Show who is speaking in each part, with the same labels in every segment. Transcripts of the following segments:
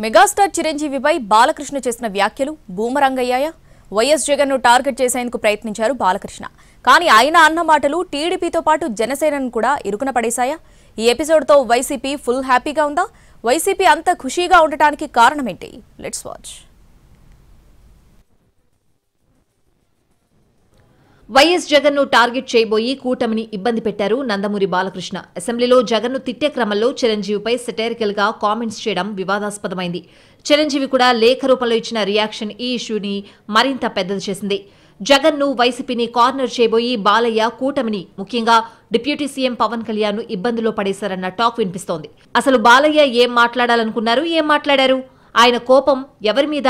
Speaker 1: Megastar చిరంజీవిపై Balakrishna చేసిన వ్యాఖ్యలు boomerang అయ్యాయా? వైఎస్ జగన్ ను టార్గెట్ చేసేందుకు ప్రయత్నించారు బాలకృష్ణ. కానీ ఆయన అన్న మాటలు టీడీపీతో పాటు జనసేనను కూడా ఇరుకున పడేశాయా? ఈ ఎపిసోడ్తో వైసీపీ ఫుల్ హ్యాపీగా ఉందా? వైసీపీ అంత ఖుషీగా ఉండటానికి కారణమేంటి? Let's watch.
Speaker 2: వైఎస్ జగన్ ను టార్గెట్ చేయబోయి కూటమిని ఇబ్బంది పెట్టారు నందమూరి బాలకృష్ణ. అసెంబ్లీలో జగన్ ను తిట్టే క్రమంలో చిరంజీవిపై సెటైరికల్ గా కామెంట్స్ చేయడం వివాదాస్పదమైంది. చిరంజీవి కూడా లేఖ రూపంలో ఇచ్చిన రియాక్షన్ ఈ ఇష్యూని మరింత పెద్దది చేసింది. జగన్ ను వైసీపీని కార్నర్ చేయబోయి బాలయ్య కూటమిని, ముఖ్యంగా డిప్యూటీ సీఎం పవన్ కళ్యాణ్ ను ఇబ్బందులో పడేశారన్న టాక్ వినిపిస్తోంది. అసలు బాలయ్య ఏం మాట్లాడాలనుకున్నారు, ఏం మాట్లాడారు? ఆయన కోపం ఎవరి మీద?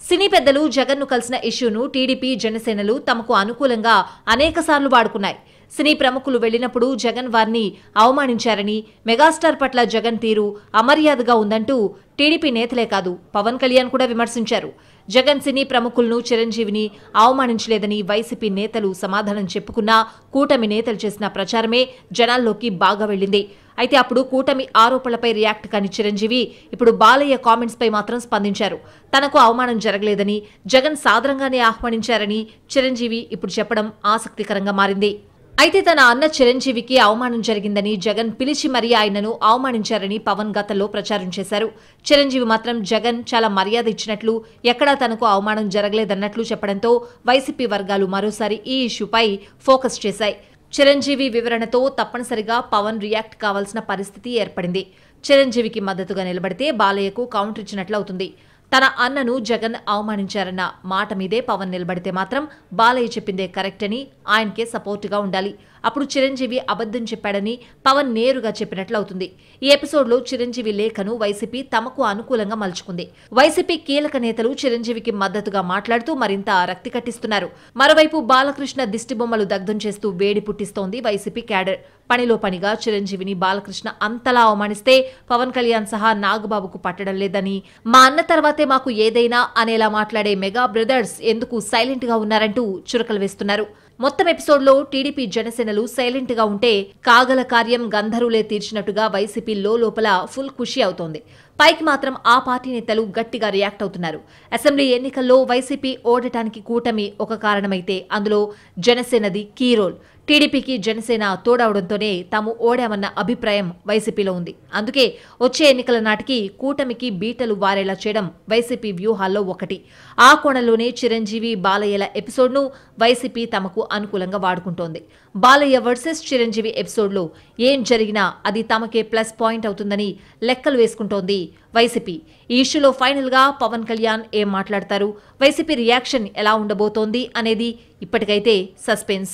Speaker 2: సినీ పెద్దలు జగన్ ను కలిసిన ఇష్యూను టీడీపీ, జనసేనలు తమకు అనుకూలంగా అనేకసార్లు వాడుకున్నాయి. సినీ ప్రముఖులు వెళ్లినప్పుడు జగన్ వారిని అవమానించారని, మెగాస్టార్ పట్ల జగన్ తీరు అమర్యాదగా ఉందంటూ టీడీపీ నేతలే కాదు పవన్ కళ్యాణ్ కూడా విమర్శించారు. జగన్ సినీ ప్రముఖులను, చిరంజీవిని అవమానించలేదని వైసీపీ నేతలు సమాధానం చెప్పుకున్నా కూటమి నేతలు చేసిన ప్రచారమే జనాల్లోకి బాగా వెళ్లింది. అయితే అప్పుడు కూటమి ఆరోపణలపై రియాక్ట్ కాని చిరంజీవి ఇప్పుడు బాలయ్య కామెంట్స్ పై మాత్రం స్పందించారు. తనకు అవమానం జరగలేదని, జగన్ సాదరంగానే ఆహ్వానించారని చిరంజీవి ఇప్పుడు చెప్పడం ఆసక్తికరంగా మారింది. అయితే తన అన్న చిరంజీవికి అవమానం జరిగిందని, జగన్ పిలిచి మరీ ఆయనను అవమానించారని పవన్ గతంలో ప్రచారం చేశారు. చిరంజీవి మాత్రం జగన్ చాలా మర్యాద ఇచ్చినట్లు, ఎక్కడా తనకు అవమానం జరగలేదన్నట్లు చెప్పడంతో వైసీపీ వర్గాలు మరోసారి ఈ ఇష్యూపై ఫోకస్ చేశాయి. చిరంజీవి వివరణతో తప్పనిసరిగా పవన్ రియాక్ట్ కావాల్సిన పరిస్థితి ఏర్పడింది. చిరంజీవికి మద్దతుగా నిలబడితే బాలయ్యకు కౌంటర్ ఇచ్చినట్లు అవుతుంది. తన అన్నను జగన్ అవమానించారన్న మాట మీదే పవన్ నిలబడితే మాత్రం బాలయ్య చెప్పిందే కరెక్ట్ అని, ఆయనకే సపోర్టుగా ఉండాలి. అప్పుడు చిరంజీవి అబద్ధం చెప్పాడని పవన్ నేరుగా చెప్పినట్లు అవుతుంది. ఈ ఎపిసోడ్లో చిరంజీవి లేఖను వైసీపీ తమకు అనుకూలంగా మలుచుకుంది. వైసీపీ కీలక నేతలు చిరంజీవికి మద్దతుగా మాట్లాడుతూ మరింత రక్తి కట్టిస్తున్నారు. మరోవైపు బాలకృష్ణ దిష్టిబొమ్మలు దగ్ధం చేస్తూ వేడి పుట్టిస్తోంది వైసీపీ క్యాడర్. పనిలో పనిగా చిరంజీవిని బాలకృష్ణ అంతలా అవమానిస్తే పవన్ కళ్యాణ్ సహా నాగబాబుకు పట్టడం లేదని, మా అన్న తర్వాతే మాకు ఏదైనా అనేలా మాట్లాడే మెగా బ్రదర్స్ ఎందుకు సైలెంట్ గా ఉన్నారంటూ చురకలు వేస్తున్నారు. మొత్తం ఎపిసోడ్లో టీడీపీ, జనసేనలు సైలెంట్ గా ఉంటే కాగల కార్యం గంధర్వులే తీర్చినట్టుగా వైసీపీ లోపల ఫుల్ ఖుషి అవుతోంది. పైకి మాత్రం ఆ పార్టీ నేతలు గట్టిగా రియాక్ట్ అవుతున్నారు. అసెంబ్లీ ఎన్నికల్లో వైసీపీ ఓడటానికి కూటమి ఒక కారణమైతే అందులో జనసేనది కీ రోల్. టీడీపీకి జనసేన తోడవడంతోనే తాము ఓడామన్న అభిప్రాయం వైసీపీలో ఉంది. అందుకే వచ్చే ఎన్నికల నాటికి కూటమికి బీటలు వారేలా చేయడం వైసీపీ వ్యూహాల్లో ఒకటి. ఆ కోణంలోనే చిరంజీవి, బాలయ్యల ఎపిసోడ్ను వైసీపీ తమకు అనుకూలంగా వాడుకుంటోంది. బాలయ్య వర్సెస్ చిరంజీవి ఎపిసోడ్లో ఏం జరిగినా అది తమకే ప్లస్ పాయింట్ అవుతుందని లెక్కలు వేసుకుంటోంది వైసీపీ. ఈ ఇష్యూలో ఫైనల్ గా పవన్ కళ్యాణ్ ఏం మాట్లాడతారు, వైసీపీ రియాక్షన్ ఎలా ఉండబోతోంది అనేది ఇప్పటికైతే సస్పెన్స్.